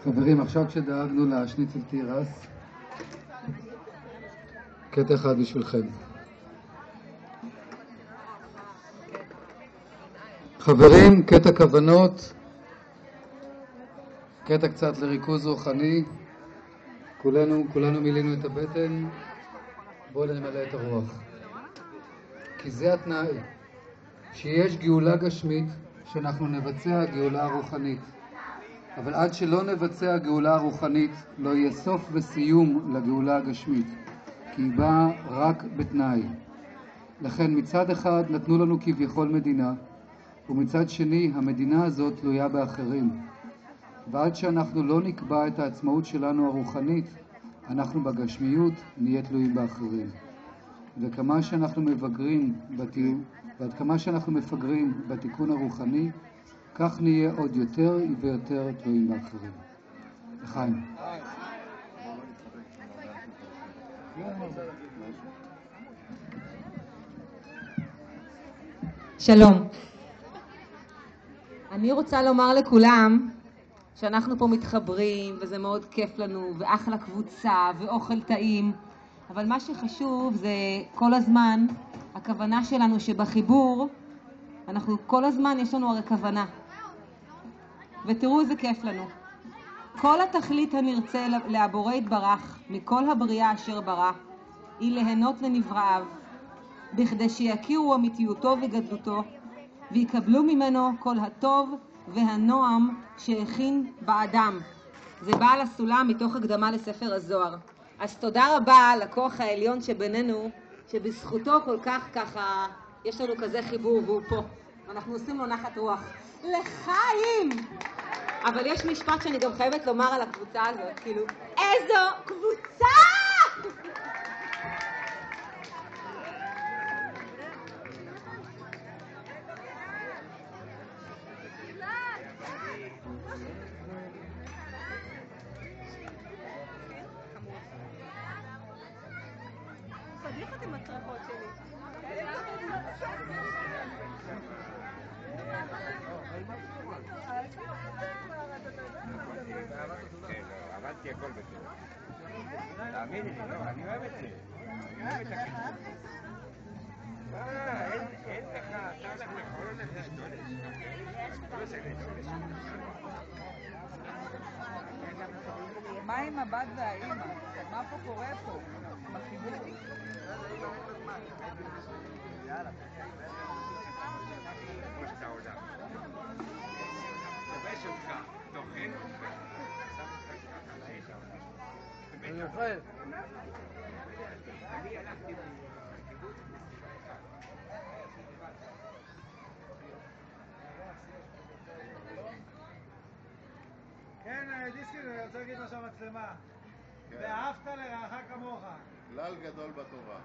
חברים, עכשיו כשדאגנו להשניצל תירס, קטע אחד בשבילכם. חברים, קטע כוונות, קטע קצת לריכוז רוחני. כולנו מילינו את הבטן, בואו נמלא את הרוח. כי זה התנאי, שיש גאולה גשמית, שאנחנו נבצע גאולה רוחנית. אבל עד שלא נבצע גאולה רוחנית, לא יהיה סוף וסיום לגאולה הגשמית, כי היא באה רק בתנאי. לכן מצד אחד נתנו לנו כביכול מדינה, ומצד שני המדינה הזאת תלויה באחרים. ועד שאנחנו לא נקבע את העצמאות שלנו הרוחנית, אנחנו בגשמיות נהיה תלויים באחרים. וכמה שאנחנו ועד כמה שאנחנו מפגרים בתיקון הרוחני, כך נהיה עוד יותר ויותר תלויים באחרים. לחיים. שלום. אני רוצה לומר לכולם שאנחנו פה מתחברים וזה מאוד כיף לנו ואחלה קבוצה ואוכל טעים, אבל מה שחשוב זה כל הזמן הכוונה שלנו שבחיבור אנחנו כל הזמן יש לנו הרי כוונה, ותראו איזה כיף לנו. כל התכלית הנרצה להבורא יתברך מכל הבריאה אשר ברא היא ליהנות לנבראיו, בכדי שיכירו אמיתיותו וגדלותו ויקבלו ממנו כל הטוב והנועם שהכין באדם. זה בעל הסולם מתוך הקדמה לספר הזוהר. אז תודה רבה לכוח העליון שבינינו, שבזכותו כל כך ככה יש לנו כזה חיבור והוא פה. אנחנו עושים לו נחת רוח. לחיים! אבל יש משפט שאני גם חייבת לומר על הקבוצה הזאת, כאילו, איזו קבוצה! פדיחת עם הצרחות שלי. עבדתי הכל בסדר. תאמיני לי, אני אוהב את זה. אני אוהב את הכיוון. אין לך, אתה הולך לחול את זה מה עם הבת והאימא? מה פה קורה פה? עם החיבור? יאללה. כמו שאתה עולה. תבש אותך, תאכל אותך. אני אוכל. אני הלכתי בקיבוץ. כן, דיסקין, אני רוצה להגיד משהו על המצלמה. ואהבת לרעך כמוך. כלל גדול בתורה.